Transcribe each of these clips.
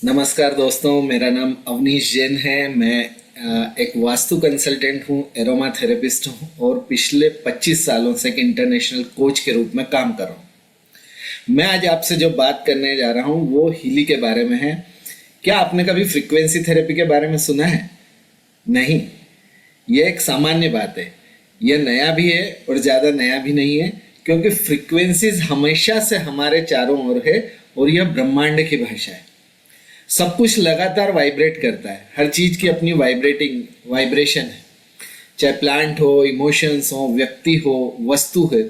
नमस्कार दोस्तों, मेरा नाम अवनीश जैन है। मैं एक वास्तु कंसल्टेंट हूँ, एरोमा थेरेपिस्ट हूँ और पिछले 25 सालों से एक इंटरनेशनल कोच के रूप में काम कर रहा हूँ। मैं आज आपसे जो बात करने जा रहा हूँ वो हीली के बारे में है। क्या आपने कभी फ्रीक्वेंसी थेरेपी के बारे में सुना है? नहीं, ये एक सामान्य बात है। यह नया भी है और ज़्यादा नया भी नहीं है, क्योंकि फ्रीक्वेंसीज हमेशा से हमारे चारों ओर है और यह ब्रह्मांड की भाषा है। सब कुछ लगातार वाइब्रेट करता है, हर चीज की अपनी वाइब्रेशन है। चाहे प्लांट हो, इमोशंस हो, व्यक्ति हो, वस्तु है।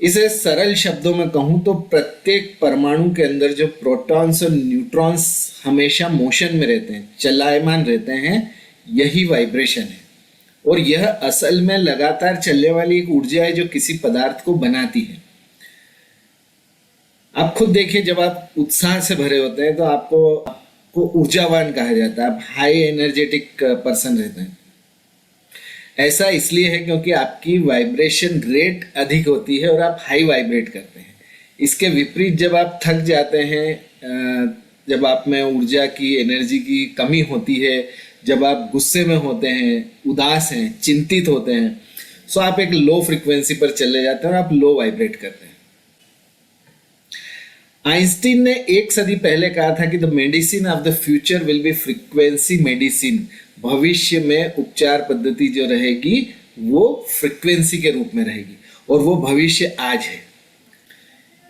इसे सरल शब्दों में कहूं तो प्रत्येक परमाणु के अंदर जो प्रोटॉन्स और न्यूट्रॉन्स हमेशा मोशन में रहते हैं, चलायमान रहते हैं, यही वाइब्रेशन है। और यह असल में लगातार चलने वाली एक ऊर्जा है जो किसी पदार्थ को बनाती है। आप खुद देखिए, जब आप उत्साह से भरे होते हैं तो आपको ऊर्जावान कहा जाता है, आप हाई एनर्जेटिक पर्सन रहते हैं। ऐसा इसलिए है क्योंकि आपकी वाइब्रेशन रेट अधिक होती है और आप हाई वाइब्रेट करते हैं। इसके विपरीत जब आप थक जाते हैं, जब आप में ऊर्जा की, एनर्जी की कमी होती है, जब आप गुस्से में होते हैं, उदास हैं, चिंतित होते हैं, सो आप एक लो फ्रिक्वेंसी पर चले जाते हैं और आप लो वाइब्रेट करते हैं। आइंस्टीन ने एक सदी पहले कहा था कि the medicine of the future will be frequency medicine. भविष्य में उपचार पद्धति जो रहेगी वो फ्रीक्वेंसी के रूप में रहेगी, और वो भविष्य आज है।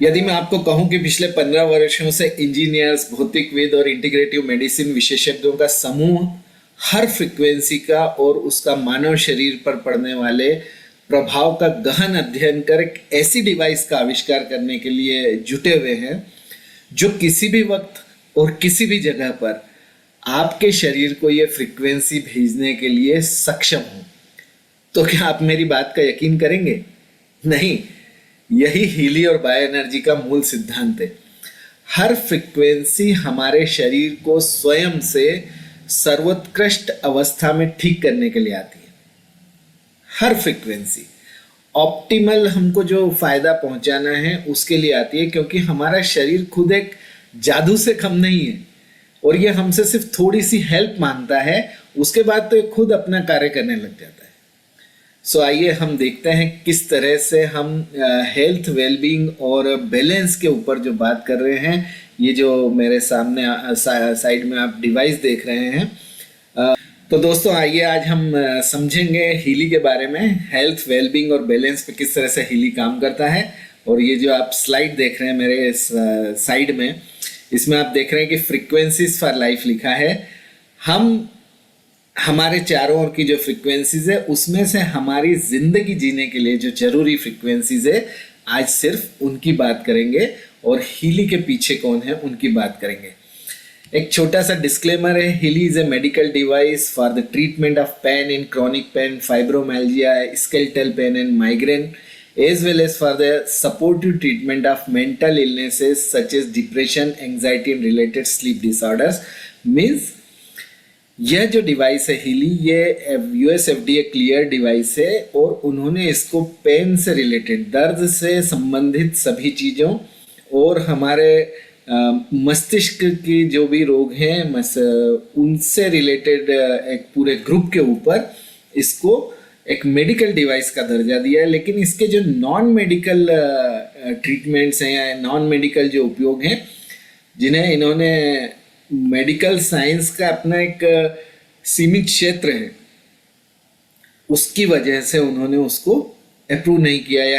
यदि मैं आपको कहूं कि पिछले 15 वर्षों से इंजीनियर्स, भौतिकविद और इंटीग्रेटिव मेडिसिन विशेषज्ञों का समूह हर फ्रीक्वेंसी का और उसका मानव शरीर पर पड़ने वाले प्रभाव का गहन अध्ययन कर एक ऐसी डिवाइस का आविष्कार करने के लिए जुटे हुए हैं जो किसी भी वक्त और किसी भी जगह पर आपके शरीर को यह फ्रीक्वेंसी भेजने के लिए सक्षम हो। तो क्या आप मेरी बात का यकीन करेंगे? नहीं, यही हीली और बायो एनर्जी का मूल सिद्धांत है। हर फ्रीक्वेंसी हमारे शरीर को स्वयं से सर्वोत्कृष्ट अवस्था में ठीक करने के लिए आती है। हर फ्रीक्वेंसी ऑप्टिमल हमको जो फायदा पहुंचाना है उसके लिए आती है, क्योंकि हमारा शरीर खुद एक जादू से कम नहीं है और ये हमसे सिर्फ थोड़ी सी हेल्प मांगता है, उसके बाद तो ये खुद अपना कार्य करने लग जाता है। सो आइए हम देखते हैं किस तरह से हम हेल्थ, वेलबींग और बैलेंस के ऊपर जो बात कर रहे हैं। ये जो मेरे सामने साइड में आप डिवाइस देख रहे हैं, तो दोस्तों आइए आज हम समझेंगे हीली के बारे में, हेल्थ, वेलबींग और बैलेंस पे किस तरह से हीली काम करता है। और ये जो आप स्लाइड देख रहे हैं मेरे साइड में, इसमें आप देख रहे हैं कि फ्रीक्वेंसीज फॉर लाइफ लिखा है। हमारे चारों ओर की जो फ्रीक्वेंसीज है उसमें से हमारी जिंदगी जीने के लिए जो जरूरी फ्रीक्वेंसीज है, आज सिर्फ उनकी बात करेंगे और हीली के पीछे कौन है उनकी बात करेंगे। एक छोटा सा डिस्क्लेमर है, Healy is a medical device for the treatment of pain in chronic pain, fibromyalgia, skeletal pain and migraine, as well as for the supportive treatment of mental illnesses such as depression, anxiety and related sleep disorders। Means यह जो device है Healy, ये US FDA clear device है और उन्होंने इसको pen से related, दर्द से संबंधित सभी चीज़ों और हमारे मस्तिष्क की जो भी रोग हैं उनसे रिलेटेड एक पूरे ग्रुप के ऊपर इसको एक मेडिकल डिवाइस का दर्जा दिया है। लेकिन इसके जो नॉन मेडिकल ट्रीटमेंट्स हैं या नॉन मेडिकल जो उपयोग हैं, जिन्हें इन्होंने मेडिकल साइंस का अपना एक सीमित क्षेत्र है, उसकी वजह से उन्होंने उसको अप्रूव नहीं किया या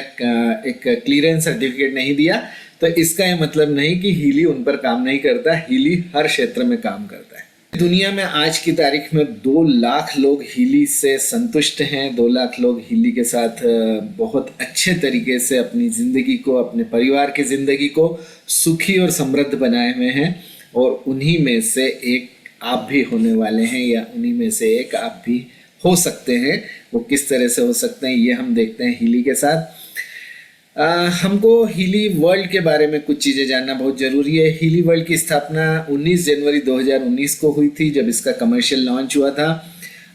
एक क्लियरेंस सर्टिफिकेट नहीं दिया। तो इसका ये मतलब नहीं कि हीली उन पर काम नहीं करता, हीली हर क्षेत्र में काम करता है। दुनिया में आज की तारीख में 2 लाख लोग हीली से संतुष्ट हैं। 2 लाख लोग हीली के साथ बहुत अच्छे तरीके से अपनी ज़िंदगी को, अपने परिवार की ज़िंदगी को सुखी और समृद्ध बनाए हुए हैं, और उन्हीं में से एक आप भी होने वाले हैं या उन्हीं में से एक आप भी हो सकते हैं। वो किस तरह से हो सकते हैं ये हम देखते हैं हीली के साथ। हमको हीली वर्ल्ड के बारे में कुछ चीज़ें जानना बहुत ज़रूरी है। हीली वर्ल्ड की स्थापना 19 जनवरी 2019 को हुई थी, जब इसका कमर्शियल लॉन्च हुआ था।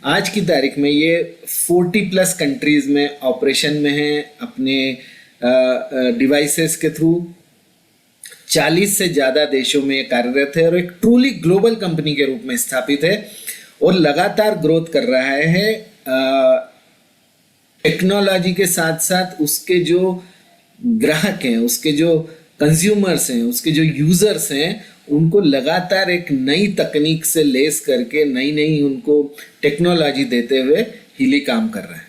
आज की तारीख में ये 40+ कंट्रीज़ में ऑपरेशन में है अपने डिवाइसेस के थ्रू। 40 से ज़्यादा देशों में कार्यरत है और एक ट्रूली ग्लोबल कंपनी के रूप में स्थापित है और लगातार ग्रोथ कर रहा है। टेक्नोलॉजी के साथ साथ उसके जो ग्राहक हैं, उसके जो कंज्यूमर्स हैं, उसके जो यूजर्स हैं, उनको लगातार एक नई तकनीक से लेस करके नई नई उनको टेक्नोलॉजी देते हुए हीली काम कर रहा है।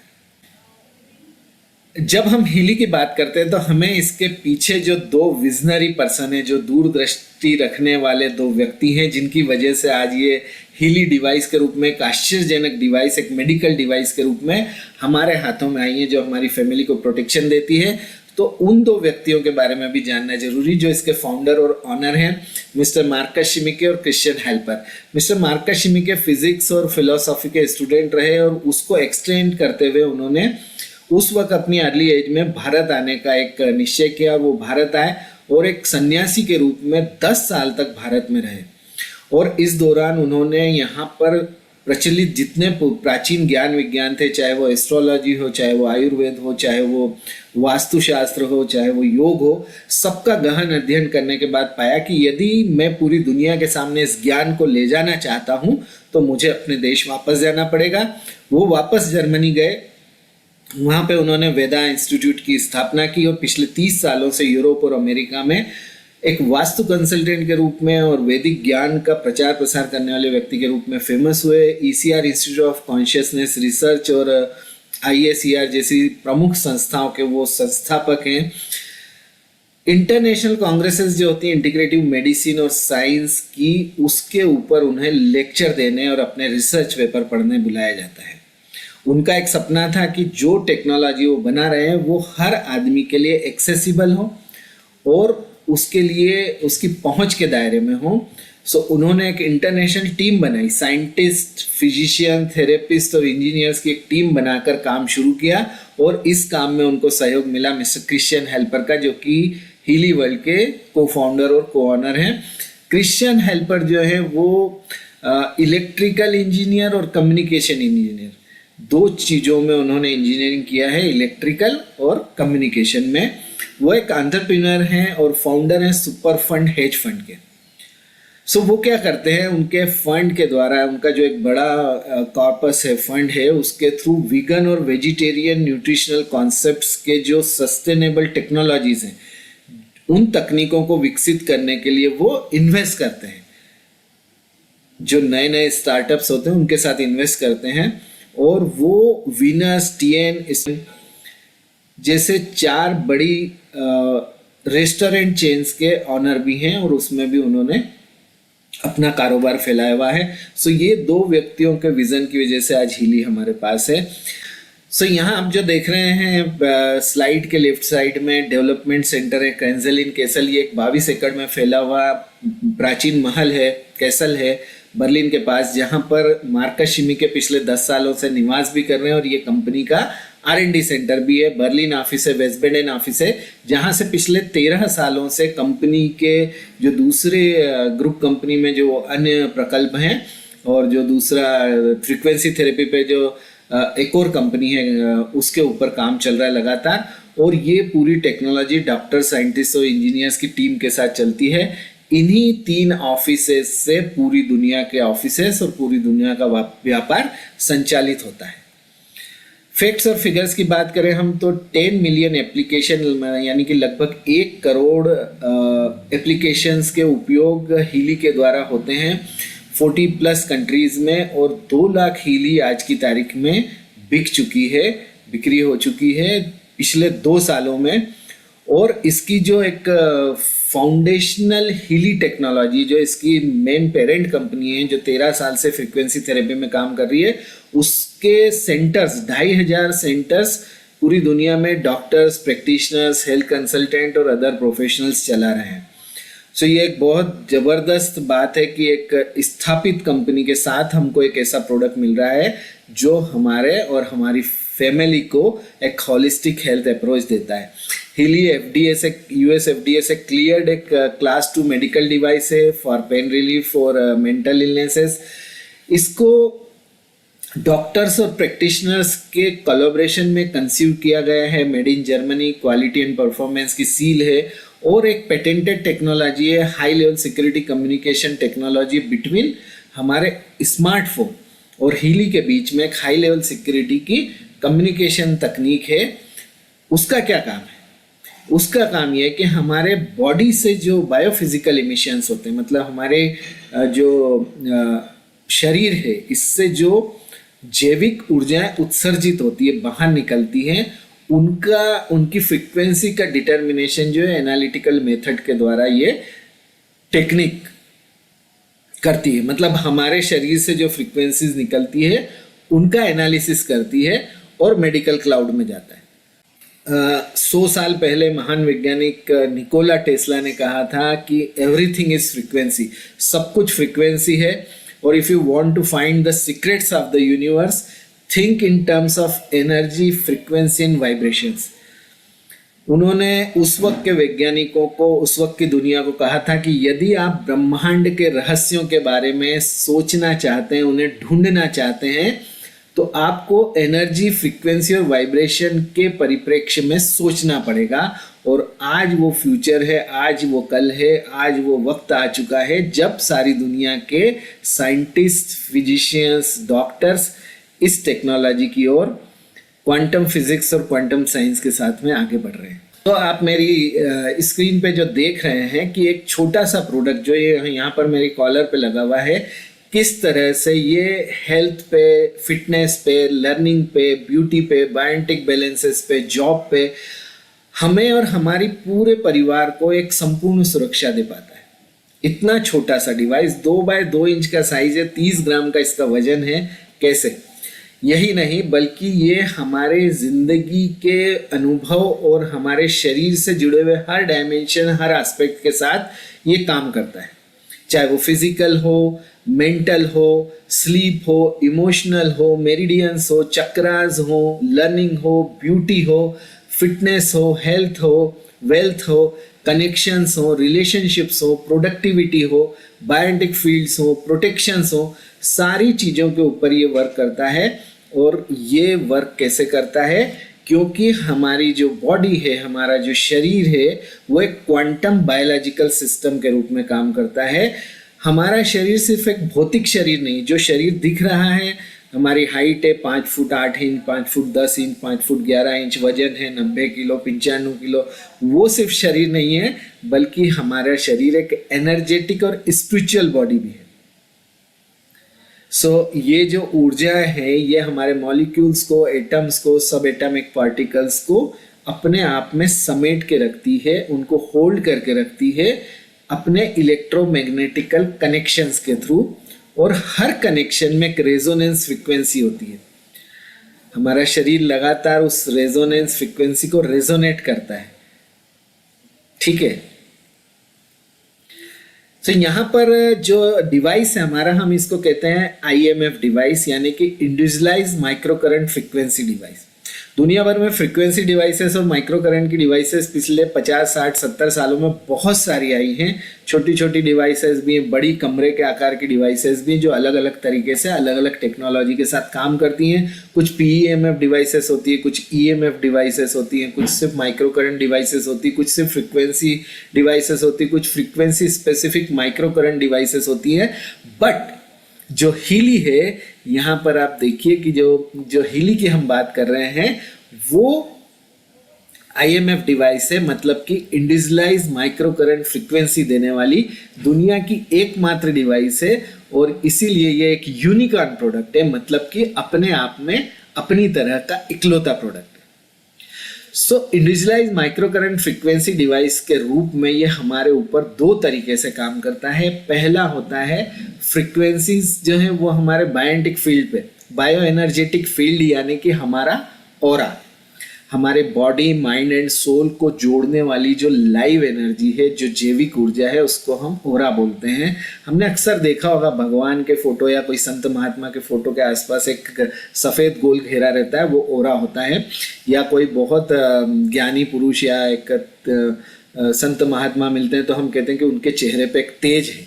जब हम हीली की बात करते हैं तो हमें इसके पीछे जो दो विजनरी पर्सन है, जो दूरदृष्टि रखने वाले दो व्यक्ति हैं, जिनकी वजह से आज ये हीली डिवाइस के रूप में, एक आश्चर्यजनक डिवाइस, एक मेडिकल डिवाइस के रूप में हमारे हाथों में आई है, जो हमारी फैमिली को प्रोटेक्शन देती है। तो उन दो व्यक्तियों के बारे में भी जानना जरूरी, जो इसके फाउंडर और ऑनर हैं, मिस्टर मार्कस शिमिके और क्रिश्चियन हेल्पर। मिस्टर मार्कस शिमिके फिजिक्स और फिलोसॉफी के स्टूडेंट रहे और उसको एक्सटेंड करते हुए उन्होंने उस वक्त अपनी अर्ली एज में भारत आने का एक निश्चय किया। वो भारत आए और एक सन्यासी के रूप में 10 साल तक भारत में रहे और इस दौरान उन्होंने यहाँ पर प्रचलित जितने प्राचीन ज्ञान विज्ञान थे, चाहे वो एस्ट्रोलॉजी हो, चाहे वो आयुर्वेद हो, चाहे वो वास्तुशास्त्र हो, चाहे वो योग हो, सबका गहन अध्ययन करने के बाद पाया कि यदि मैं पूरी दुनिया के सामने इस ज्ञान को ले जाना चाहता हूँ तो मुझे अपने देश वापस जाना पड़ेगा। वो वापस जर्मनी गए, वहाँ पे उन्होंने वेदा इंस्टीट्यूट की स्थापना की और पिछले 30 सालों से यूरोप और अमेरिका में एक वास्तु कंसल्टेंट के रूप में और वैदिक ज्ञान का प्रचार प्रसार करने वाले व्यक्ति के रूप में फेमस हुए। ECR institute of consciousness research और IACR जैसी प्रमुख संस्थाओं के वो संस्थापक हैं। इंटरनेशनल कांग्रेसेस जो होती हैं इंटीग्रेटिव मेडिसिन और साइंस की, उसके ऊपर उन्हें लेक्चर देने और अपने रिसर्च पेपर पढ़ने बुलाया जाता है। उनका एक सपना था कि जो टेक्नोलॉजी वो बना रहे हैं वो हर आदमी के लिए एक्सेसिबल हो और उसके लिए उसकी पहुंच के दायरे में हो। सो उन्होंने एक इंटरनेशनल टीम बनाई, साइंटिस्ट, फिजिशियन, थेरेपिस्ट और इंजीनियर्स की एक टीम बनाकर काम शुरू किया और इस काम में उनको सहयोग मिला मिस्टर क्रिश्चियन हेल्पर का, जो कि हीली वर्ल्ड के को फाउंडर और को ऑनर हैं। क्रिश्चियन हेल्पर जो है वो इलेक्ट्रिकल इंजीनियर और कम्युनिकेशन इंजीनियर, दो चीज़ों में उन्होंने इंजीनियरिंग किया है, इलेक्ट्रिकल और कम्युनिकेशन में। वो एक एंटरप्रेन्योर हैं और फाउंडर हैं सुपर फंड हेज फंड के। सो वो क्या करते हैं, उनके फंड के द्वारा, उनका जो एक बड़ा कॉर्पस है, फंड है, उसके थ्रू वीगन और वेजिटेरियन न्यूट्रिशनल कॉन्सेप्ट्स के जो सस्टेनेबल टेक्नोलॉजीज हैं, उन तकनीकों को विकसित करने के लिए वो इन्वेस्ट करते हैं। जो नए नए स्टार्टअप्स होते हैं उनके साथ इन्वेस्ट करते हैं और वो वीनस, TN जैसे 4 बड़ी रेस्टोरेंट चेन्स के ऑनर भी हैं और उसमें भी उन्होंने अपना कारोबार फैलाया हुआ है। सो ये दो व्यक्तियों के विजन की वजह से आज हीली हमारे पास है। सो यहाँ आप जो देख रहे हैं स्लाइड के लेफ्ट साइड में डेवलपमेंट सेंटर है क्रेंजेलिन कैसल। ये एक 22 एकड़ में फैला हुआ प्राचीन महल है, कैसल है बर्लिन के पास, जहाँ पर मार्कस शिमिके पिछले 10 सालों से निवास भी कर रहे हैं और ये कंपनी का R&D सेंटर भी है। बर्लिन ऑफिस है, वेस्टबेडेन ऑफिस है, जहाँ से पिछले 13 सालों से कंपनी के जो दूसरे ग्रुप कंपनी में जो अन्य प्रकल्प हैं और जो दूसरा फ्रीक्वेंसी थेरेपी पे जो एक और कंपनी है उसके ऊपर काम चल रहा है लगातार। और ये पूरी टेक्नोलॉजी डॉक्टर, साइंटिस्ट और इंजीनियर्स की टीम के साथ चलती है। इन्हीं 3 ऑफिसेस से पूरी दुनिया के ऑफिसेस और पूरी दुनिया का व्यापार संचालित होता है। फैक्ट्स और फिगर्स की बात करें हम तो 10 मिलियन एप्लीकेशन, यानी कि लगभग 1 करोड़ एप्लीकेशंस के उपयोग हीली के द्वारा होते हैं 40+ कंट्रीज में और 2 लाख हीली आज की तारीख में बिक्री हो चुकी है पिछले 2 सालों में। और इसकी जो एक फाउंडेशनल हीली टेक्नोलॉजी, जो इसकी मेन पेरेंट कंपनी है, जो 13 साल से फ्रीक्वेंसी थेरेपी में काम कर रही है, उसके सेंटर्स 2500 सेंटर्स पूरी दुनिया में डॉक्टर्स, प्रैक्टिशनर्स, हेल्थ कंसल्टेंट और अदर प्रोफेशनल्स चला रहे हैं। सो ये एक बहुत ज़बरदस्त बात है कि एक स्थापित कंपनी के साथ हमको एक ऐसा प्रोडक्ट मिल रहा है जो हमारे और हमारी फैमिली को एक होलिस्टिक हेल्थ अप्रोच देता है। हीली FDA से, US FDA से क्लियर्ड एक क्लास 2 मेडिकल डिवाइस है फॉर पेन रिलीफ और मेंटल इलनेसेस। इसको डॉक्टर्स और प्रैक्टिशनर्स के कोलैबोरेशन में कंसीव किया गया है, made in Germany, quality and performance की सील है और एक पेटेंटेड टेक्नोलॉजी है high level security communication technology between हमारे स्मार्टफोन और हीली के बीच में एक हाई लेवल सिक्योरिटी की कम्युनिकेशन तकनीक है। उसका क्या काम है? उसका काम यह है कि हमारे बॉडी से जो बायोफिजिकल इमिशंस होते हैं, मतलब हमारे जो शरीर है, इससे जो जैविक ऊर्जाएं उत्सर्जित होती है, बाहर निकलती हैं, उनकी फ्रीक्वेंसी का डिटर्मिनेशन जो है एनालिटिकल मेथड के द्वारा ये टेक्निक करती है। मतलब हमारे शरीर से जो फ्रीक्वेंसीज निकलती है उनका एनालिसिस करती है और मेडिकल क्लाउड में जाता है। 100 साल पहले महान वैज्ञानिक निकोला टेस्ला ने कहा था कि एवरीथिंग इज फ्रीक्वेंसी, सब कुछ फ्रीक्वेंसी है। और if you want to find the secrets of the universe, think in terms of energy, frequency and vibrations. उन्होंने उस वक्त के वैज्ञानिकों को, उस वक्त की दुनिया को कहा था कि यदि आप ब्रह्मांड के रहस्यों के बारे में सोचना चाहते हैं, उन्हें ढूंढना चाहते हैं, तो आपको एनर्जी, फ्रीक्वेंसी और वाइब्रेशन के परिप्रेक्ष्य में सोचना पड़ेगा। और आज वो फ्यूचर है, आज वो कल है, आज वो वक्त आ चुका है जब सारी दुनिया के साइंटिस्ट, फिजिशियंस, डॉक्टर्स इस टेक्नोलॉजी की ओर, क्वांटम फिजिक्स और क्वांटम साइंस के साथ में आगे बढ़ रहे हैं। तो आप मेरी स्क्रीन पे जो देख रहे हैं कि एक छोटा सा प्रोडक्ट जो ये यहाँ पर मेरी कॉलर पे लगा हुआ है, किस तरह से ये हेल्थ पे, फिटनेस पे, लर्निंग पे, ब्यूटी पे, बायोटिक बैलेंसेस पे, जॉब पे हमें और हमारी पूरे परिवार को एक संपूर्ण सुरक्षा दे पाता है। इतना छोटा सा डिवाइस, 2 बाय 2 इंच का साइज है, 30 ग्राम का इसका वजन है। कैसे? यही नहीं बल्कि ये हमारे जिंदगी के अनुभव और हमारे शरीर से जुड़े हुए हर डायमेंशन, हर एस्पेक्ट के साथ ये काम करता है। चाहे वो फिजिकल हो, मेंटल हो, स्लीप हो, इमोशनल हो, मेरिडियंस हो, चक्रास हो, लर्निंग हो, ब्यूटी हो, फिटनेस हो, हेल्थ हो, वेल्थ हो, कनेक्शंस हो, रिलेशनशिप्स हो, प्रोडक्टिविटी हो, बायोटिक फील्ड्स हो, प्रोटेक्शंस हो, सारी चीज़ों के ऊपर ये वर्क करता है। और ये वर्क कैसे करता है? क्योंकि हमारी जो बॉडी है, हमारा जो शरीर है, वो एक क्वांटम बायोलॉजिकल सिस्टम के रूप में काम करता है। हमारा शरीर सिर्फ एक भौतिक शरीर नहीं, जो शरीर दिख रहा है, हमारी हाइट है 5 foot 8 inch, 5 foot 10 inch, 5 foot 11 inch, वजन है 90 किलो, 95 किलो, वो सिर्फ शरीर नहीं है, बल्कि हमारा शरीर एक एनर्जेटिक और स्पिरिचुअल बॉडी भी है। ये जो ऊर्जा है, ये हमारे मॉलिक्यूल्स को, एटम्स को, सब एटॉमिक पार्टिकल्स को अपने आप में समेट के रखती है, उनको होल्ड करके रखती है अपने इलेक्ट्रोमैग्नेटिकल कनेक्शंस के थ्रू। और हर कनेक्शन में एक रेजोनेंस फ्रीक्वेंसी होती है। हमारा शरीर लगातार उस रेजोनेंस फ्रीक्वेंसी को रेजोनेट करता है। ठीक है? तो यहाँ पर जो डिवाइस है हमारा, हम इसको कहते हैं IMF डिवाइस, यानी कि individualised micro current frequency device. दुनिया भर में फ्रीक्वेंसी डिवाइसेस और माइक्रो करंट की डिवाइसेस पिछले 50, 60, 70 सालों में बहुत सारी आई हैं। छोटी छोटी डिवाइसेस भी हैं, बड़ी कमरे के आकार की डिवाइसेस भी हैं, जो अलग अलग तरीके से अलग अलग टेक्नोलॉजी के साथ काम करती हैं। कुछ PEMF डिवाइसेस होती है, कुछ EMF डिवाइसेस होती हैं, कुछ सिर्फ माइक्रो करंट डिवाइसेस होती है, कुछ सिर्फ फ्रीक्वेंसी डिवाइसेस होती है, कुछ frequency specific micro current devices होती हैं। बट जो हीली है, यहाँ पर आप देखिए कि जो हीली की हम बात कर रहे हैं वो IMF डिवाइस है, मतलब कि इंडिविजुअलाइज्ड माइक्रो करंट फ्रीक्वेंसी देने वाली दुनिया की एकमात्र डिवाइस है। और इसीलिए ये एक यूनिकॉर्न प्रोडक्ट है, मतलब कि अपने आप में अपनी तरह का इकलौता प्रोडक्ट है। Individualised micro current frequency device के रूप में ये हमारे ऊपर 2 तरीके से काम करता है। पहला होता है फ्रीक्वेंसीज जो है वो हमारे बायोटिक फील्ड पे, बायो एनर्जेटिक फील्ड, यानी कि हमारा ऑरा, हमारे बॉडी, माइंड एंड सोल को जोड़ने वाली जो लाइव एनर्जी है, जो जैविक ऊर्जा है, उसको हम ऑरा बोलते हैं। हमने अक्सर देखा होगा भगवान के फोटो या कोई संत महात्मा के फोटो के आसपास एक सफ़ेद गोल घेरा रहता है, वो ऑरा होता है। या कोई बहुत ज्ञानी पुरुष या एक संत महात्मा मिलते हैं तो हम कहते हैं कि उनके चेहरे पे एक तेज है।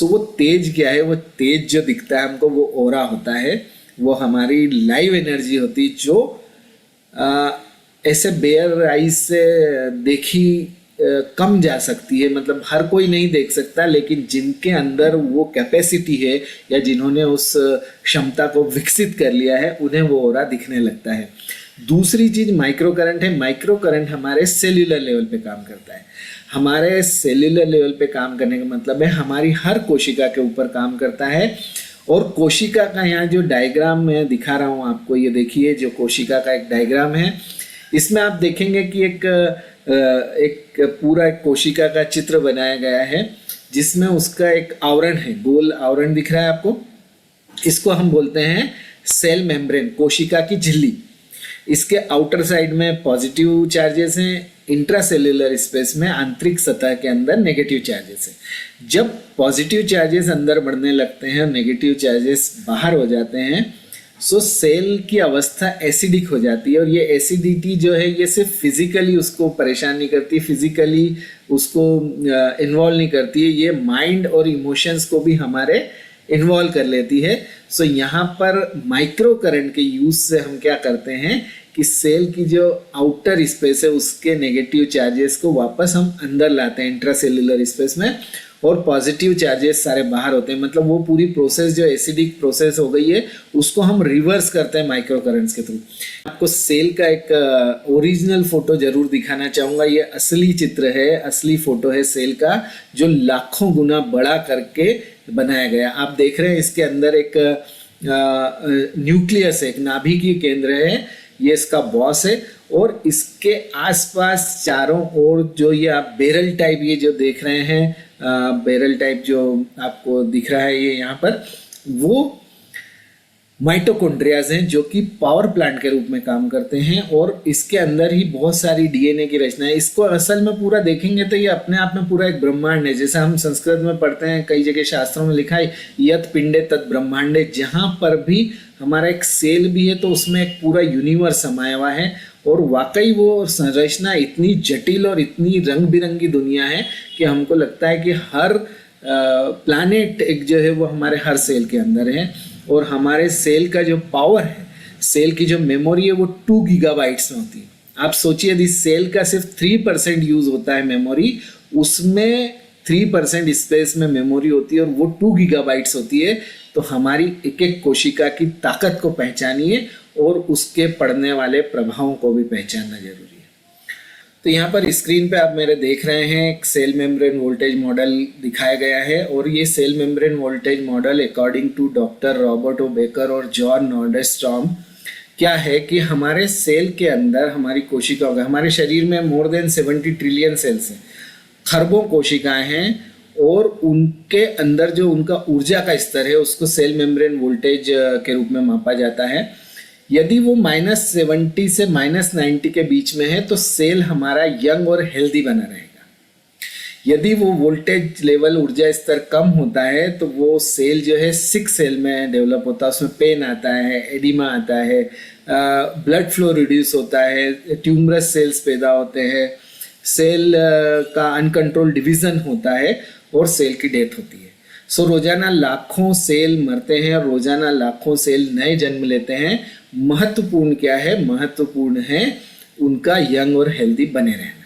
वो तेज क्या है? वो तेज जो दिखता है हमको, वो ऑरा होता है। वो हमारी लाइव एनर्जी होती, जो ऐसे बेयर आइज से देखी कम जा सकती है, मतलब हर कोई नहीं देख सकता, लेकिन जिनके अंदर वो कैपेसिटी है या जिन्होंने उस क्षमता को विकसित कर लिया है उन्हें वो ऑरा दिखने लगता है। दूसरी चीज माइक्रो करंट है। माइक्रो करंट हमारे सेल्यूलर लेवल पे काम करता है। हमारे सेल्यूलर लेवल पे काम करने का मतलब है हमारी हर कोशिका के ऊपर काम करता है। और कोशिका का यहाँ जो डायग्राम मैं दिखा रहा हूँ आपको, ये देखिए जो कोशिका का एक डायग्राम है, इसमें आप देखेंगे कि एक पूरा एक कोशिका का चित्र बनाया गया है जिसमें उसका एक आवरण है, गोल आवरण दिख रहा है आपको। इसको हम बोलते हैं सेल मेम्ब्रेन, कोशिका की झिल्ली। इसके आउटर साइड में पॉजिटिव चार्जेस हैं, इंट्रासेल्युलर स्पेस में आंतरिक सतह के अंदर नेगेटिव चार्जेस हैं। जब पॉजिटिव चार्जेस अंदर बढ़ने लगते हैं और नेगेटिव चार्जेस बाहर हो जाते हैं, सो सेल की अवस्था एसिडिक हो जाती है। और ये एसिडिटी जो है ये सिर्फ फिजिकली उसको परेशान नहीं करती, फिजिकली उसको इन्वॉल्व नहीं करती है, ये माइंड और इमोशंस को भी हमारे इन्वॉल्व कर लेती है। सो यहाँ पर माइक्रो करंट के यूज से हम क्या करते हैं कि सेल की जो आउटर स्पेस है उसके नेगेटिव चार्जेस को वापस हम अंदर लाते हैं इंट्रासेल्युलर स्पेस में, और पॉजिटिव चार्जेस सारे बाहर होते हैं। मतलब वो पूरी प्रोसेस जो एसिडिक प्रोसेस हो गई है उसको हम रिवर्स करते हैं माइक्रो करंट्स के थ्रू। आपको सेल का एक ओरिजिनल फोटो जरूर दिखाना चाहूँगा। ये असली चित्र है, असली फोटो है सेल का, जो लाखों गुना बड़ा करके बनाया गया। आप देख रहे हैं इसके अंदर एक न्यूक्लियस है, एक नाभिकीय केंद्र है, ये इसका बॉस है। और इसके आसपास चारों ओर जो ये आप बैरल टाइप ये जो देख रहे हैं, बैरल टाइप जो आपको दिख रहा है ये यहाँ पर, वो माइटोकॉन्ड्रियाज हैं जो कि पावर प्लांट के रूप में काम करते हैं। और इसके अंदर ही बहुत सारी डीएनए की रचना है। इसको असल में पूरा देखेंगे तो ये अपने आप में पूरा एक ब्रह्मांड है। जैसे हम संस्कृत में पढ़ते हैं, कई जगह शास्त्रों में लिखा है यत पिंडे तत् ब्रह्मांडे, जहाँ पर भी हमारा एक सेल भी है तो उसमें एक पूरा यूनिवर्स समाया हुआ है। और वाकई वो संरचना इतनी जटिल और इतनी रंग बिरंगी दुनिया है कि हमको लगता है कि हर प्लैनेट एक जो है वो हमारे हर सेल के अंदर है। और हमारे सेल का जो पावर है, सेल की जो मेमोरी है वो 2 गीगाबाइट्स में होती है। आप सोचिए यदि सेल का सिर्फ 3% यूज होता है मेमोरी, उसमें 3% स्पेस में मेमोरी होती है और वो 2 गीगाबाइट्स होती है। तो हमारी एक एक कोशिका की ताकत को पहचानिए और उसके पड़ने वाले प्रभावों को भी पहचानना जरूरी है। तो यहाँ पर स्क्रीन पे आप मेरे देख रहे हैं एक सेल मेम्ब्रेन वोल्टेज मॉडल दिखाया गया है। और ये cell membrane voltage model according to doctor Robert O Becker और जॉन नॉर्डेस्ट्रॉम क्या है कि हमारे सेल के अंदर हमारी कोशिकाओं का, हमारे शरीर में मोर देन 70 ट्रिलियन सेल्स हैं, खरबों कोशिकाएं हैं। और उनके अंदर जो उनका ऊर्जा का स्तर है उसको सेल मेम्ब्रेन वोल्टेज के रूप में मापा जाता है। यदि वो -70 से -90 के बीच में है तो सेल हमारा यंग और हेल्दी बना रहेगा। यदि वो वोल्टेज लेवल ऊर्जा स्तर कम होता है तो वो सेल जो है सिक सेल में डेवलप होता है, उसमें पेन आता है, एडिमा आता है, ब्लड फ्लो रिड्यूस होता है, ट्यूमरस सेल्स पैदा होते हैं, सेल का अनकंट्रोल डिवीजन होता है और सेल की डेथ होती है। सो रोजाना लाखों सेल मरते हैं और रोजाना लाखों सेल नए जन्म लेते हैं। महत्वपूर्ण क्या है? महत्वपूर्ण है उनका यंग और हेल्दी बने रहना।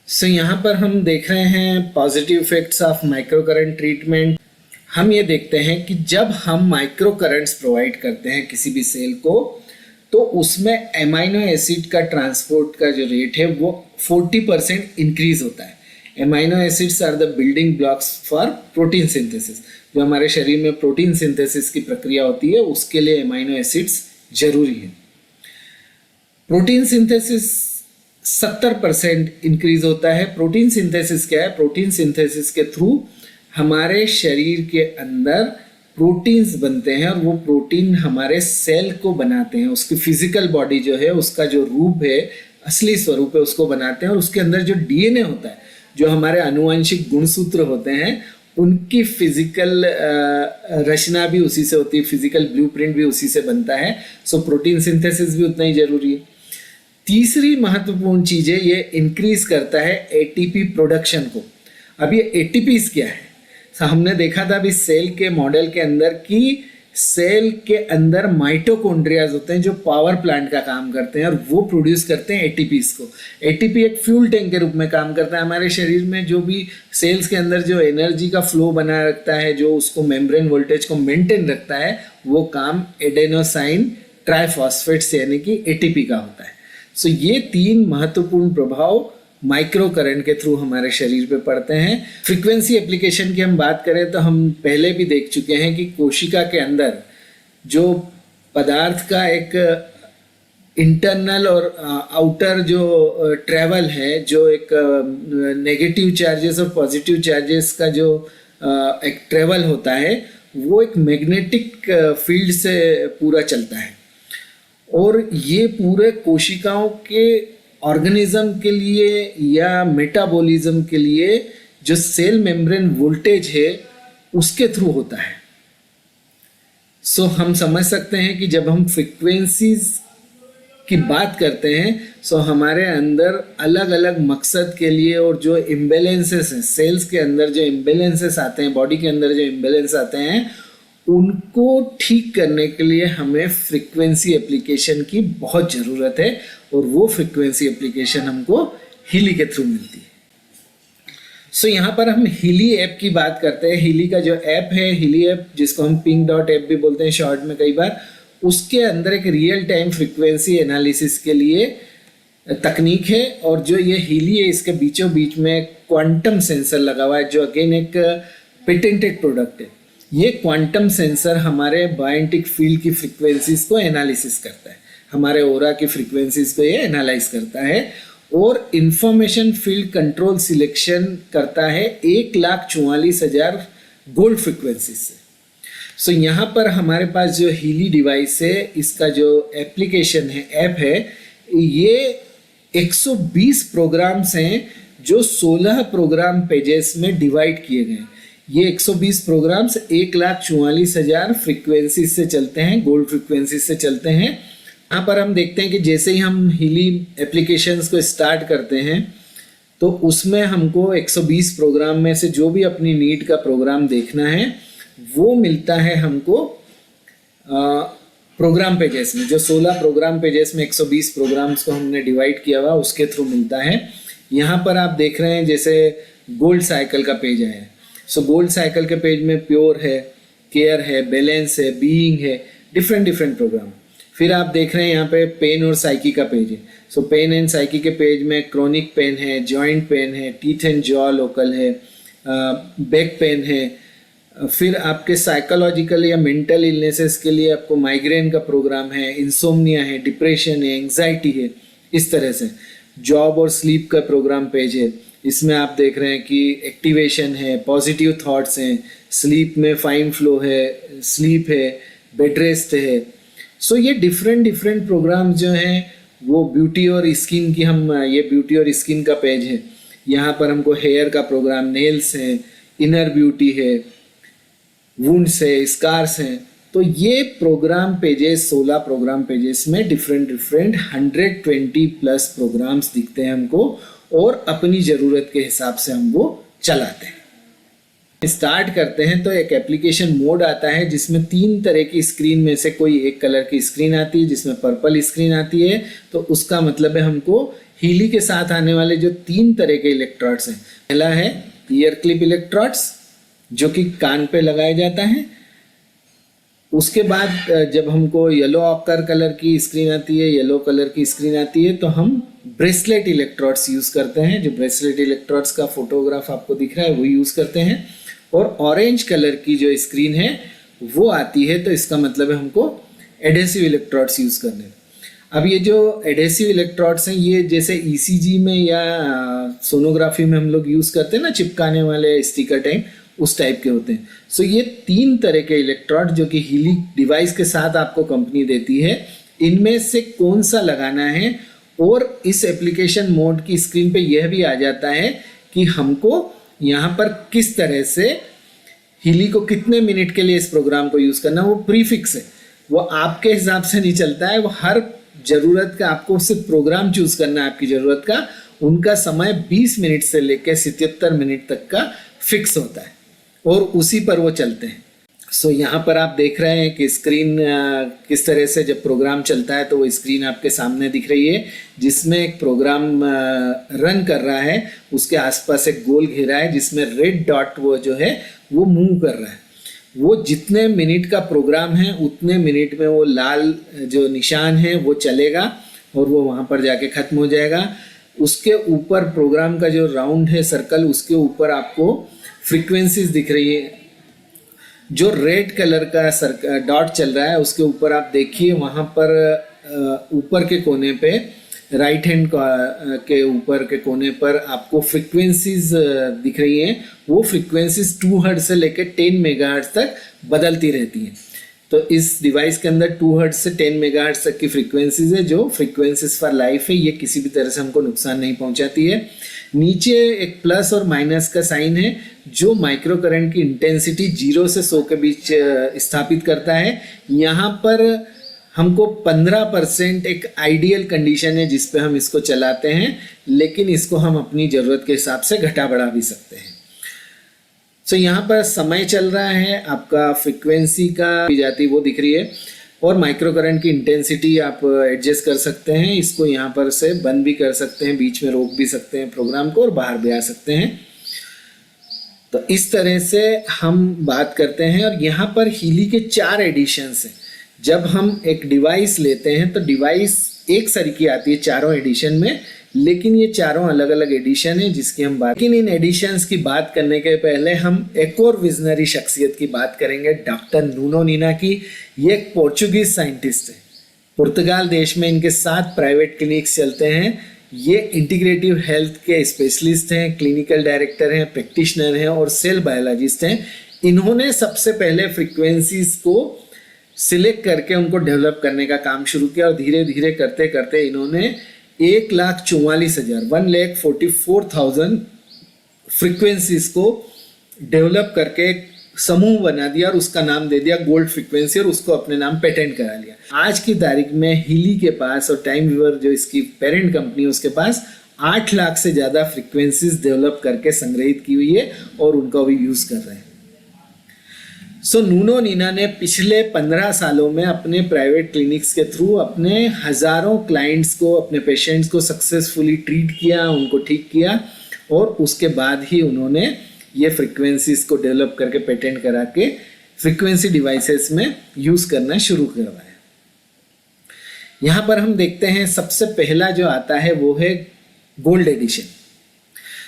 सो यहाँ पर हम देख रहे हैं positive effects of micro current treatment. हम ये देखते हैं कि जब हम माइक्रो करंट्स प्रोवाइड करते हैं किसी भी सेल को तो उसमें एमाइनो एसिड का ट्रांसपोर्ट का जो रेट है वो 40% इंक्रीज होता है। Amino acids are the building blocks for protein synthesis. जो हमारे शरीर में प्रोटीन सिंथेसिस की प्रक्रिया होती है उसके लिए एमाइनो एसिड्स जरूरी है। प्रोटीन सिंथेसिस 70% इंक्रीज होता है। प्रोटीन सिंथेसिस क्या है? प्रोटीन सिंथेसिस के थ्रू हमारे शरीर के अंदर प्रोटीन्स बनते हैं और वो प्रोटीन हमारे सेल को बनाते हैं। उसकी फिजिकल बॉडी जो है, उसका जो रूप है, असली स्वरूप है, उसको बनाते हैं। और उसके अंदर जो डीएनए होता है, जो हमारे आनुवंशिक गुणसूत्र होते हैं, उनकी फिजिकल रचना भी उसी से होती है, फिजिकल ब्लूप्रिंट भी उसी से बनता है। सो प्रोटीन सिंथेसिस भी उतना ही जरूरी है। तीसरी महत्वपूर्ण चीज है, ये इंक्रीज करता है एटीपी प्रोडक्शन को। अब ये एटीपीज क्या है? हमने देखा था अभी सेल के मॉडल के अंदर कि सेल के अंदर माइटोकॉन्ड्रियाज होते हैं जो पावर प्लांट का काम करते हैं और वो प्रोड्यूस करते हैं एटीपीज को। एटीपी एक फ्यूल टैंक के रूप में काम करता है। हमारे शरीर में जो भी सेल्स के अंदर जो एनर्जी का फ्लो बनाए रखता है, जो उसको मेम्ब्रेन वोल्टेज को मेंटेन रखता है, वो काम एडेनोसाइन ट्राइफॉस्फेट्स यानी कि एटीपी का होता है। सो ये 3 महत्वपूर्ण प्रभाव माइक्रो करंट के थ्रू हमारे शरीर पे पड़ते हैं। फ्रीक्वेंसी एप्लीकेशन की हम बात करें तो हम पहले भी देख चुके हैं कि कोशिका के अंदर जो पदार्थ का एक इंटरनल और आउटर जो ट्रेवल है, जो एक नेगेटिव चार्जेस और पॉजिटिव चार्जेस का जो एक ट्रेवल होता है, वो एक मैग्नेटिक फील्ड से पूरा चलता है। और ये पूरे कोशिकाओं के ऑर्गेनिज्म के लिए या मेटाबॉलिज्म के लिए जो सेल मेम्ब्रेन वोल्टेज है उसके थ्रू होता है। सो हम समझ सकते हैं कि जब हम फ्रीक्वेंसीज की बात करते हैं सो हमारे अंदर अलग अलग मकसद के लिए और जो इम्बेलेंसेस हैं, सेल्स के अंदर जो इम्बेलेंसेस आते हैं, बॉडी के अंदर जो इम्बेलेंस आते हैं, उनको ठीक करने के लिए हमें फ्रीक्वेंसी एप्लीकेशन की बहुत ज़रूरत है। और वो फ्रीक्वेंसी एप्लीकेशन हमको हीली के थ्रू मिलती है। सो यहाँ पर हम हीली ऐप की बात करते हैं। हीली का जो ऐप है, हीली ऐप जिसको हम पिंक डॉट ऐप भी बोलते हैं शॉर्ट में कई बार, उसके अंदर एक रियल टाइम फ्रीक्वेंसी एनालिसिस के लिए तकनीक है। और जो ये हीली है, इसके बीचों बीच में क्वांटम सेंसर लगा हुआ है जो अगेन एक पेटेंटेड प्रोडक्ट है। ये क्वांटम सेंसर हमारे बायोटिक फील्ड की फ्रीक्वेंसीज को एनालिसिस करता है, हमारे ओरा की फ्रीक्वेंसीज को ये एनालाइज करता है और इंफॉर्मेशन फील्ड कंट्रोल सिलेक्शन करता है 1,44,000 गोल्ड फ्रीक्वेंसीज से। सो यहाँ पर हमारे पास जो हीली डिवाइस है, इसका जो एप्लीकेशन है, ऐप है, ये 120 प्रोग्राम्स हैं जो 16 प्रोग्राम पेजेस में डिवाइड किए गए। ये 120 प्रोग्राम्स 1,44,000 फ्रीक्वेंसीज से चलते हैं, गोल्ड फ्रीक्वेंसीज से चलते हैं। यहाँ पर हम देखते हैं कि जैसे ही हम हीली एप्लीकेशंस को स्टार्ट करते हैं तो उसमें हमको 120 प्रोग्राम में से जो भी अपनी नीड का प्रोग्राम देखना है वो मिलता है हमको प्रोग्राम पेजेस में। जो 16 प्रोग्राम पेजेस में 120 प्रोग्राम्स को हमने डिवाइड किया हुआ उसके थ्रू मिलता है। यहाँ पर आप देख रहे हैं जैसे गोल्ड साइकिल का पेज है। सो गोल्ड साइकिल के पेज में प्योर है, केयर है, बैलेंस है, बीइंग है, डिफरेंट प्रोग्राम। फिर आप देख रहे हैं यहाँ पे पेन और साइकी का पेज है। सो पेन एंड साइकी के पेज में क्रोनिक पेन है, जॉइंट पेन है, टीथ एंड जॉ लोकल है, बैक पेन है। फिर आपके साइकोलॉजिकल या मेंटल इलनेसेस के लिए आपको माइग्रेन का प्रोग्राम है, इंसोम्निया है, डिप्रेशन है, एंग्जाइटी है। इस तरह से जॉब और स्लीप का प्रोग्राम पेज है। इसमें आप देख रहे हैं कि एक्टिवेशन है, पॉजिटिव थॉट्स हैं, स्लीप में फाइन फ्लो है, स्लीप है, बेड रेस्ट है। सो ये डिफरेंट प्रोग्राम जो हैं वो ब्यूटी और स्किन की, हम ये ब्यूटी और स्किन का पेज है। यहाँ पर हमको हेयर का प्रोग्राम, नेल्स है, इनर ब्यूटी है, वुंड्स है, स्कार्स हैं। तो ये प्रोग्राम पेजेस, 16 प्रोग्राम पेजेस में डिफरेंट 120+ प्रोग्राम्स दिखते हैं हमको और अपनी ज़रूरत के हिसाब से हम वो चलाते हैं। स्टार्ट करते हैं तो एक एप्लीकेशन मोड आता है जिसमें 3 तरह की स्क्रीन में से कोई एक कलर की स्क्रीन आती है, जिसमें पर्पल स्क्रीन आती है। तो उसका मतलब है हमको हीली के साथ आने वाले जो 3 तरह के इलेक्ट्रोड्स हैं। पहला है ईयर क्लिप इलेक्ट्रोड्स जो कि कान पे लगाया जाता है। उसके बाद जब हमको येलो ऑकर कलर की स्क्रीन आती है, येलो कलर की स्क्रीन आती है, तो हम ब्रेसलेट इलेक्ट्रोड्स यूज़ करते हैं। जो ब्रेसलेट इलेक्ट्रोड्स का फोटोग्राफ आपको दिख रहा है वो यूज़ करते हैं। और ऑरेंज कलर की जो स्क्रीन है वो आती है, तो इसका मतलब है हमको एडेसिव इलेक्ट्रोड्स यूज़ करने। अब ये जो एडेसिव इलेक्ट्रोड्स हैं ये जैसे ईसीजी में या सोनोग्राफी में हम लोग यूज़ करते हैं ना, चिपकाने वाले स्टिकर टाइप, उस टाइप के होते हैं। सो ये 3 तरह के इलेक्ट्रोड जो कि हीली डिवाइस के साथ आपको कंपनी देती है, इनमें से कौन सा लगाना है। और इस एप्लीकेशन मोड की स्क्रीन पे यह भी आ जाता है कि हमको यहाँ पर किस तरह से हीली को कितने मिनट के लिए इस प्रोग्राम को यूज़ करना, वो प्रीफिक्स है, वो आपके हिसाब से नहीं चलता है। वो हर ज़रूरत का आपको सिर्फ प्रोग्राम चूज़ करना है आपकी ज़रूरत का। उनका समय 20 मिनट से लेकर 77 मिनट तक का फिक्स होता है और उसी पर वो चलते हैं। सो यहाँ पर आप देख रहे हैं कि स्क्रीन किस तरह से जब प्रोग्राम चलता है तो वो स्क्रीन आपके सामने दिख रही है, जिसमें एक प्रोग्राम रन कर रहा है, उसके आसपास एक गोल घेरा है जिसमें रेड डॉट वो जो है वो मूव कर रहा है। वो जितने मिनट का प्रोग्राम है उतने मिनट में वो लाल जो निशान है वो चलेगा और वो वहाँ पर जाके ख़त्म हो जाएगा। उसके ऊपर प्रोग्राम का जो राउंड है सर्कल, उसके ऊपर आपको फ्रीक्वेंसीज दिख रही है। जो रेड कलर का डॉट चल रहा है उसके ऊपर आप देखिए, वहाँ पर ऊपर के कोने पे राइट हैंड के ऊपर के कोने पर आपको फ्रीक्वेंसीज दिख रही हैं। वो फ्रीक्वेंसीज 2 हर्ट्ज से लेकर 10 मेगाहर्ट्ज तक बदलती रहती हैं। तो इस डिवाइस के अंदर 2 हर्ट्ज से 10 मेगाहर्ट्ज तक की फ्रीक्वेंसीज है, जो फ्रीक्वेंसीज फॉर लाइफ है। ये किसी भी तरह से हमको नुकसान नहीं पहुंचाती है। नीचे एक प्लस और माइनस का साइन है जो माइक्रो करंट की इंटेंसिटी 0 से 100 के बीच स्थापित करता है। यहाँ पर हमको 15% एक आइडियल कंडीशन है जिस पे हम इसको चलाते हैं, लेकिन इसको हम अपनी ज़रूरत के हिसाब से घटा बढ़ा भी सकते हैं। सो यहाँ पर समय चल रहा है, आपका फ्रीक्वेंसी का भी जाती वो दिख रही है, और माइक्रो करंट की इंटेंसिटी आप एडजस्ट कर सकते हैं। इसको यहाँ पर से बंद भी कर सकते हैं, बीच में रोक भी सकते हैं प्रोग्राम को, और बाहर भी आ सकते हैं। तो इस तरह से हम बात करते हैं। और यहाँ पर हीली के 4 एडिशंस हैं। जब हम एक डिवाइस लेते हैं तो डिवाइस एक सरी की आती है चारों एडिशन में, लेकिन ये चारों अलग अलग एडिशन है जिसकी हम बात। लेकिन इन एडिशंस की बात करने के पहले हम एक और विजनरी शख्सियत की बात करेंगे, डॉक्टर नूनो नीना की। ये एक पोर्चुगीज साइंटिस्ट है। पुर्तगाल देश में इनके 7 प्राइवेट क्लिनिक्स चलते हैं। ये इंटीग्रेटिव हेल्थ के स्पेशलिस्ट हैं, क्लिनिकल डायरेक्टर हैं, प्रैक्टिशनर हैं और सेल बायोलॉजिस्ट हैं। इन्होंने सबसे पहले फ्रीक्वेंसीज को सिलेक्ट करके उनको डेवलप करने का काम शुरू किया, और धीरे धीरे करते करते इन्होंने 1,44,000 फ्रीक्वेंसीज को डेवलप करके समूह बना दिया और उसका नाम दे दिया गोल्ड फ्रीक्वेंसी, और उसको अपने नाम पेटेंट करा लिया। आज की तारीख में हीली के पास और टाइम वीवर जो इसकी पेरेंट कंपनी है उसके पास 8 लाख से ज़्यादा फ्रीक्वेंसीज डेवलप करके संग्रहित की हुई है और उनका भी यूज़ कर रहे हैं। सो नूनो नीना ने पिछले 15 सालों में अपने प्राइवेट क्लिनिक्स के थ्रू अपने हज़ारों क्लाइंट्स को, अपने पेशेंट्स को सक्सेसफुली ट्रीट किया, उनको ठीक किया, और उसके बाद ही उन्होंने ये फ्रीक्वेंसीज को डेवलप करके पेटेंट करा के फ्रीक्वेंसी डिवाइसेस में यूज़ करना शुरू करवाया। यहाँ पर हम देखते हैं सबसे पहला जो आता है वो है गोल्ड एडिशन।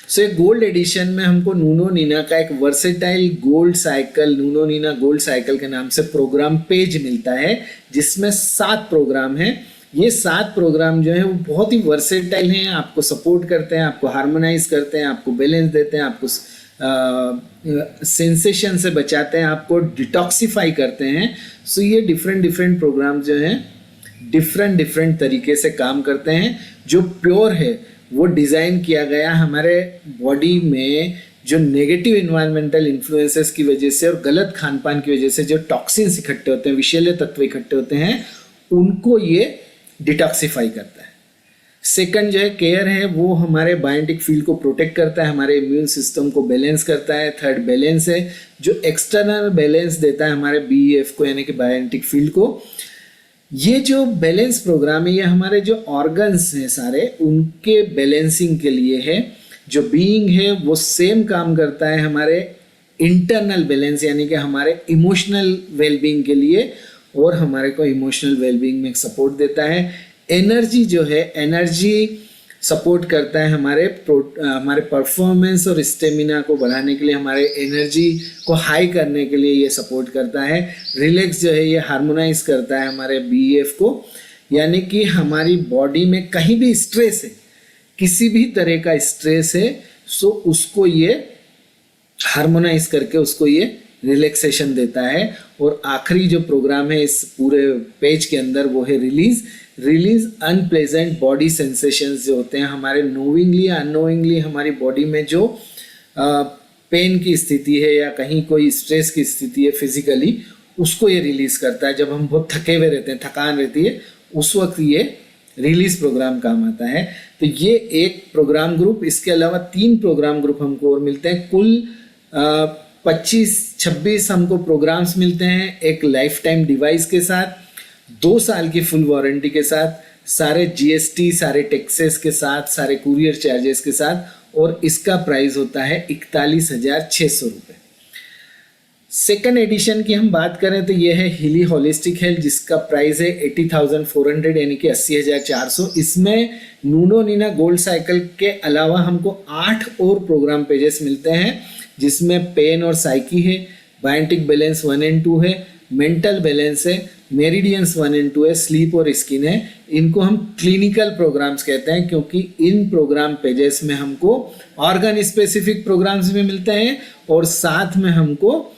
सो एक गोल्ड एडिशन में हमको नूनो नीना का एक versatile gold cycle, Nuno Nina gold cycle के नाम से प्रोग्राम पेज मिलता है, जिसमें 7 प्रोग्राम हैं। ये 7 प्रोग्राम जो है वो बहुत ही वर्सेटाइल हैं, आपको सपोर्ट करते हैं, आपको हार्मोनाइज करते हैं, आपको बैलेंस देते हैं, आपको सेंसेशन से बचाते हैं, आपको डिटॉक्सिफाई करते हैं। सो ये डिफरेंट प्रोग्राम जो हैं डिफरेंट तरीके से काम करते हैं। जो प्योर है वो डिज़ाइन किया गया हमारे बॉडी में जो नेगेटिव इन्वायरमेंटल इन्फ्लुएंसेस की वजह से और गलत खान पान की वजह से जो टॉक्सिन्स इकट्ठे होते हैं, विषैले तत्व इकट्ठे होते हैं, उनको ये डिटॉक्सिफाई करता है। सेकंड जो है केयर है, वो हमारे बायोटिक फील्ड को प्रोटेक्ट करता है, हमारे इम्यून सिस्टम को बैलेंस करता है। थर्ड बैलेंस है, जो एक्सटर्नल बैलेंस देता है हमारे BEF को, यानी कि बायोटिक फील्ड को। ये जो बैलेंस प्रोग्राम है ये हमारे जो ऑर्गन्स हैं सारे उनके बैलेंसिंग के लिए है। जो बीइंग है वो सेम काम करता है हमारे इंटरनल बैलेंस यानी कि हमारे इमोशनल वेलबींग के लिए, और हमारे को इमोशनल वेलबींग में सपोर्ट देता है। एनर्जी जो है, एनर्जी सपोर्ट करता है हमारे परफॉर्मेंस और स्टेमिना को बढ़ाने के लिए, हमारे एनर्जी को हाई करने के लिए ये सपोर्ट करता है। रिलैक्स जो है ये हार्मोनाइज करता है हमारे BEF को, यानी कि हमारी बॉडी में कहीं भी स्ट्रेस है, किसी भी तरह का स्ट्रेस है, सो उसको ये हार्मोनाइज करके उसको ये रिलैक्सेशन देता है। और आखिरी जो प्रोग्राम है इस पूरे पेज के अंदर वो है रिलीज अनप्लेजेंट बॉडी सेंसेशंस जो होते हैं हमारे नोविंगली या अननोविंगली हमारी बॉडी में जो पेन की स्थिति है या कहीं कोई स्ट्रेस की स्थिति है फिजिकली, उसको ये रिलीज करता है। जब हम बहुत थके हुए रहते हैं, थकान रहती है, उस वक्त ये रिलीज प्रोग्राम काम आता है। तो ये एक प्रोग्राम ग्रुप, इसके अलावा 3 प्रोग्राम ग्रुप हमको और मिलते हैं। कुल 25 26 हमको प्रोग्राम्स मिलते हैं एक लाइफ टाइम डिवाइस के साथ, 2 साल की फुल वारंटी के साथ, सारे जीएसटी, सारे टैक्सेस के साथ, सारे कुरियर चार्जेस के साथ, और इसका प्राइस होता है 41,600 रुपये। सेकंड एडिशन की हम बात करें तो यह है हीली होलिस्टिक हेल्थ, जिसका प्राइस है 80,400 यानी कि 80,400। इसमें नूनो नीना गोल्ड साइकिल के अलावा हमको 8 और प्रोग्राम पेजेस मिलते हैं, जिसमें पेन और साइकी है, बायोटिक बैलेंस 1 एंड 2 है, मेंटल बैलेंस है, मेरिडियंस 1 एंड 2 है, स्लीप और स्किन है। इनको हम क्लिनिकल प्रोग्राम्स कहते हैं, क्योंकि इन प्रोग्राम पेजेस में हमको ऑर्गन स्पेसिफिक प्रोग्राम्स भी मिलते हैं और साथ में हमको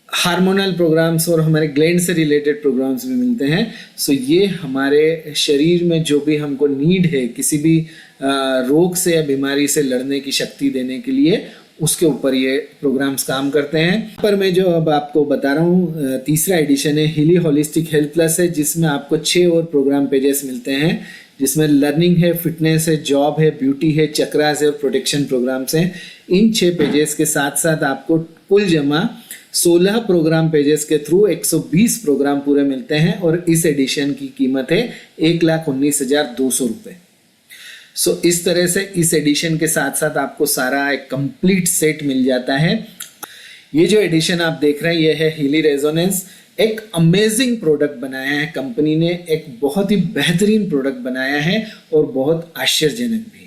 हार्मोनल प्रोग्राम्स और हमारे ग्लैंड से रिलेटेड प्रोग्राम्स भी मिलते हैं। सो ये हमारे शरीर में जो भी हमको नीड है किसी भी रोग से या बीमारी से लड़ने की शक्ति देने के लिए, उसके ऊपर ये प्रोग्राम्स काम करते हैं। पर मैं जो अब आपको बता रहा हूँ तीसरा एडिशन है हीली होलिस्टिक हेल्थ प्लस है, जिसमें आपको 6 और प्रोग्राम पेजेस मिलते हैं, जिसमें लर्निंग है, फिटनेस है, जॉब है, ब्यूटी है, चक्रास है और प्रोटेक्शन प्रोग्राम्स हैं। इन 6 पेजेस के साथ साथ आपको कुल जमा 16 प्रोग्राम पेजेस के थ्रू 120 प्रोग्राम पूरे मिलते हैं और इस एडिशन की कीमत है 1,19,200 रुपये। सो इस तरह से इस एडिशन के साथ साथ आपको सारा एक कंप्लीट सेट मिल जाता है। ये जो एडिशन आप देख रहे हैं ये है हीली रेजोनेंस। एक अमेजिंग प्रोडक्ट बनाया है कंपनी ने, एक बहुत ही बेहतरीन प्रोडक्ट बनाया है और बहुत आश्चर्यजनक भी है।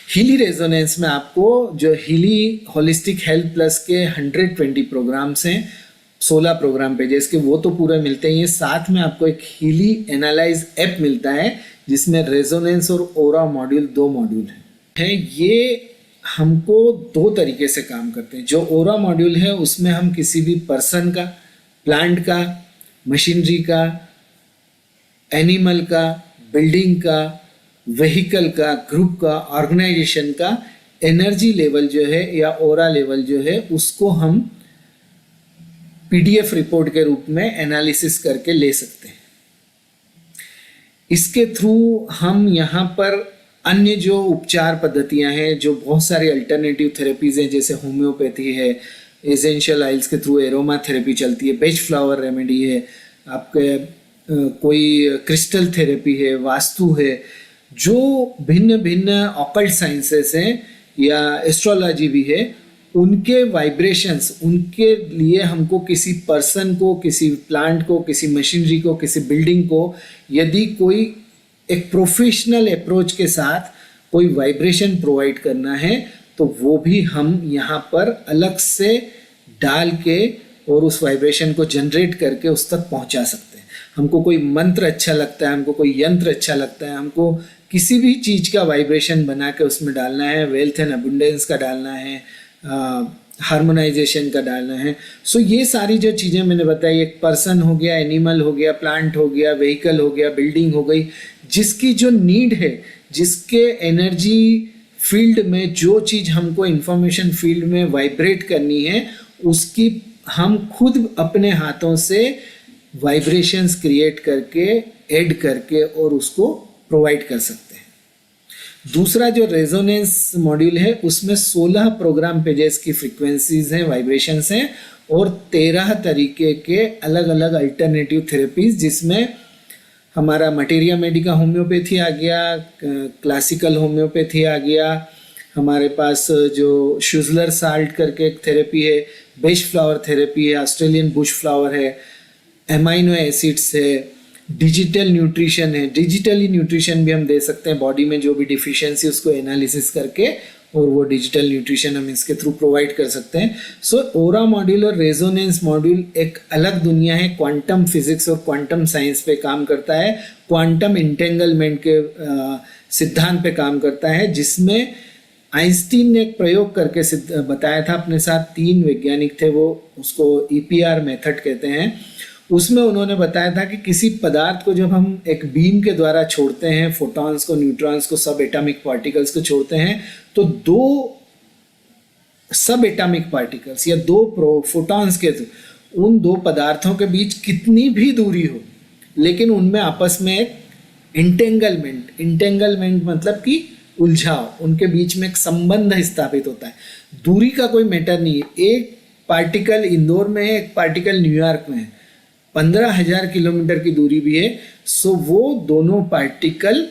हीली रेजोनेंस में आपको जो हीली होलिस्टिक हेल्थ प्लस के 120 प्रोग्राम्स हैं, 16 प्रोग्राम पेजेस के, वो तो पूरे मिलते ही हैं। साथ में आपको एक हीली एनालाइज ऐप मिलता है, जिसमें रेजोनेंस और ओरा मॉड्यूल 2 मॉड्यूल हैं। ये हमको 2 तरीके से काम करते हैं। जो ओरा मॉड्यूल है उसमें हम किसी भी पर्सन का, प्लांट का, मशीनरी का, एनिमल का, बिल्डिंग का, व्हीकल का, ग्रुप का, ऑर्गेनाइजेशन का एनर्जी लेवल जो है या ओरा लेवल जो है उसको हम पीडीएफ रिपोर्ट के रूप में एनालिसिस करके ले सकते हैं। इसके थ्रू हम यहाँ पर अन्य जो उपचार पद्धतियाँ हैं, जो बहुत सारी अल्टरनेटिव थेरेपीज़ हैं, जैसे होम्योपैथी है, एसेंशियल ऑयल्स के थ्रू एरोमा थेरेपी चलती है, बेच फ्लावर रेमेडी है, आपके कोई क्रिस्टल थेरेपी है, वास्तु है, जो भिन्न भिन्न ऑकल्ट साइंसेस हैं या एस्ट्रोलॉजी भी है, उनके वाइब्रेशंस, उनके लिए हमको किसी पर्सन को, किसी प्लांट को, किसी मशीनरी को, किसी बिल्डिंग को यदि कोई एक प्रोफेशनल अप्रोच के साथ कोई वाइब्रेशन प्रोवाइड करना है तो वो भी हम यहाँ पर अलग से डाल के और उस वाइब्रेशन को जनरेट करके उस तक पहुँचा सकते हैं। हमको कोई मंत्र अच्छा लगता है, हमको कोई यंत्र अच्छा लगता है, हमको किसी भी चीज़ का वाइब्रेशन बना के उसमें डालना है, वेल्थ एंड अबंडेंस का डालना है, हार्मोनाइजेशन का डालना है। सो ये सारी जो चीज़ें मैंने बताई, एक पर्सन हो गया, एनिमल हो गया, प्लांट हो गया, व्हीकल हो गया, बिल्डिंग हो गई, जिसकी जो नीड है, जिसके एनर्जी फील्ड में जो चीज़ हमको इंफॉर्मेशन फील्ड में वाइब्रेट करनी है, उसकी हम खुद अपने हाथों से वाइब्रेशंस क्रिएट करके, ऐड करके और उसको प्रोवाइड कर सकते हैं। दूसरा जो रेजोनेंस मॉड्यूल है उसमें 16 प्रोग्राम पेजेस की फ्रीक्वेंसीज हैं, वाइब्रेशंस हैं और 13 तरीके के अलग अलग अल्टरनेटिव थेरेपीज, जिसमें हमारा मटेरिया मेडिका होम्योपैथी आ गया, क्लासिकल होम्योपैथी आ गया, हमारे पास जो शुजलर साल्ट करके एक थेरेपी है, बेच फ्लावर थेरेपी है, ऑस्ट्रेलियन बुश फ्लावर है, एमाइनो एसिड्स है, डिजिटल न्यूट्रिशन है। डिजिटली न्यूट्रिशन भी हम दे सकते हैं, बॉडी में जो भी डिफिशियंसी उसको एनालिसिस करके और वो डिजिटल न्यूट्रिशन हम इसके थ्रू प्रोवाइड कर सकते हैं। सो ओरा मॉड्यूल और रेजोनेंस मॉड्यूल एक अलग दुनिया है, क्वांटम फिजिक्स और क्वांटम साइंस पे काम करता है, क्वांटम इंटेंगलमेंट के सिद्धांत पे काम करता है, जिसमें आइंस्टीन ने एक प्रयोग करके बताया था। अपने साथ 3 वैज्ञानिक थे, वो उसको EPR मेथड कहते हैं। उसमें उन्होंने बताया था कि किसी पदार्थ को जब हम एक बीम के द्वारा छोड़ते हैं, फोटॉन्स को, न्यूट्रॉन्स को, सब एटॉमिक पार्टिकल्स को छोड़ते हैं, तो 2 सब एटॉमिक पार्टिकल्स या 2 फोटॉन्स के, उन 2 पदार्थों के बीच कितनी भी दूरी हो, लेकिन उनमें आपस में एक इंटेंगलमेंट मतलब कि उलझाव, उनके बीच में एक संबंध स्थापित होता है। दूरी का कोई मैटर नहीं है। एक पार्टिकल इंदौर में है, एक पार्टिकल न्यूयॉर्क में है, 15,000 किलोमीटर की दूरी भी है। सो वो दोनों पार्टिकल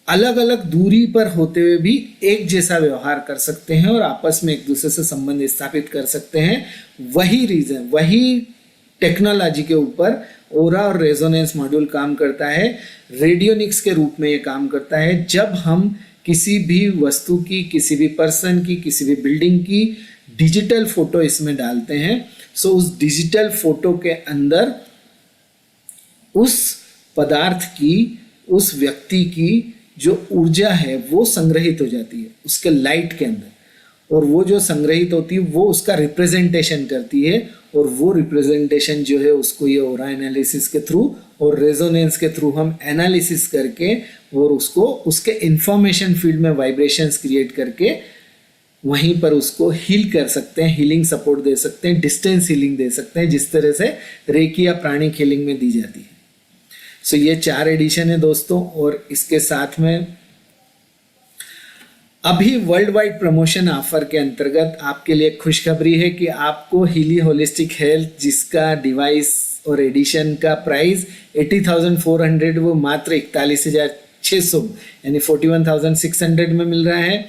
अलग अलग दूरी पर होते हुए भी एक जैसा व्यवहार कर सकते हैं और आपस में एक दूसरे से संबंध स्थापित कर सकते हैं। वही रीजन, वही टेक्नोलॉजी के ऊपर ओरा और रेजोनेंस मॉड्यूल काम करता है। रेडियोनिक्स के रूप में ये काम करता है। जब हम किसी भी वस्तु की, किसी भी पर्सन की, किसी भी बिल्डिंग की डिजिटल फोटो इसमें डालते हैं, सो उस डिजिटल फोटो के अंदर उस पदार्थ की, उस व्यक्ति की जो ऊर्जा है वो संग्रहित हो जाती है उसके लाइट के अंदर, और वो जो संग्रहित होती है वो उसका रिप्रेजेंटेशन करती है, और वो रिप्रेजेंटेशन जो है उसको ये ओरा एनालिसिस के थ्रू और रेजोनेंस के थ्रू हम एनालिसिस करके और उसको उसके इंफॉर्मेशन फील्ड में वाइब्रेशंस क्रिएट करके वहीं पर उसको हील कर सकते हैं, हीलिंग सपोर्ट दे सकते हैं, डिस्टेंस हीलिंग दे सकते हैं, जिस तरह से रेकी या प्राणिक हीलिंग में दी जाती है। सो ये 4 एडिशन है दोस्तों, और इसके साथ में अभी वर्ल्ड वाइड प्रमोशन ऑफर के अंतर्गत आपके लिए खुशखबरी है कि आपको हीली होलिस्टिक हेल्थ, जिसका डिवाइस और एडिशन का प्राइस 80,400 वो मात्र 41,600 यानी 41,600 में मिल रहा है।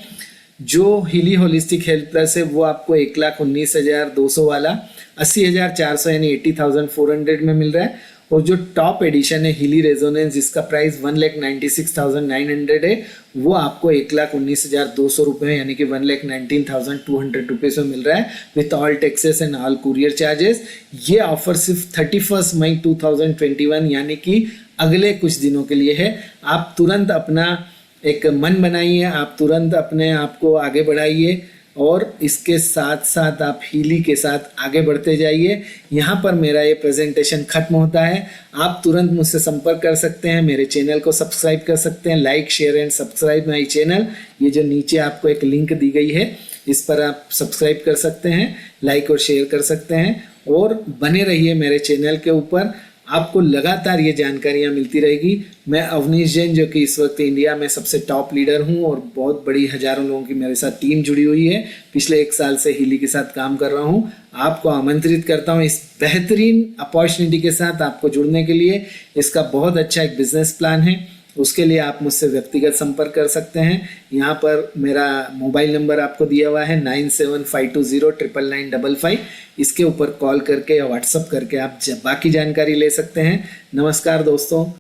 जो हीली होलिस्टिक हेल्थ प्लस है वो आपको 1,19,200 वाला 80,400 यानी 80,400 में मिल रहा है। और जो टॉप एडिशन है हीली रेजोनेंस, जिसका प्राइस 1,96,900 है, वो आपको 1,19,200 रुपये यानी कि 1,19,200 रुपीज़ में मिल रहा है with all taxes and all courier charges. ये ऑफर सिर्फ 31 मई 2021 यानी कि अगले कुछ दिनों के लिए है। आप तुरंत अपना एक मन बनाइए, आप तुरंत अपने आप को आगे बढ़ाइए और इसके साथ साथ आप हीली के साथ आगे बढ़ते जाइए। यहाँ पर मेरा ये प्रेजेंटेशन खत्म होता है। आप तुरंत मुझसे संपर्क कर सकते हैं, मेरे चैनल को सब्सक्राइब कर सकते हैं, like share and subscribe my channel. ये जो नीचे आपको एक लिंक दी गई है इस पर आप सब्सक्राइब कर सकते हैं, लाइक और शेयर कर सकते हैं, और बने रहिए मेरे चैनल के ऊपर। आपको लगातार ये जानकारियाँ मिलती रहेगी। मैं अवनीश जैन, जो कि इस वक्त इंडिया में सबसे टॉप लीडर हूँ, और बहुत बड़ी हजारों लोगों की मेरे साथ टीम जुड़ी हुई है। पिछले 1 साल से हीली के साथ काम कर रहा हूँ। आपको आमंत्रित करता हूँ इस बेहतरीन अपॉर्चुनिटी के साथ आपको जुड़ने के लिए। इसका बहुत अच्छा एक बिजनेस प्लान है, उसके लिए आप मुझसे व्यक्तिगत संपर्क कर सकते हैं। यहाँ पर मेरा मोबाइल नंबर आपको दिया हुआ है 9752099955। इसके ऊपर कॉल करके या व्हाट्सअप करके आप बाकी जानकारी ले सकते हैं। नमस्कार दोस्तों।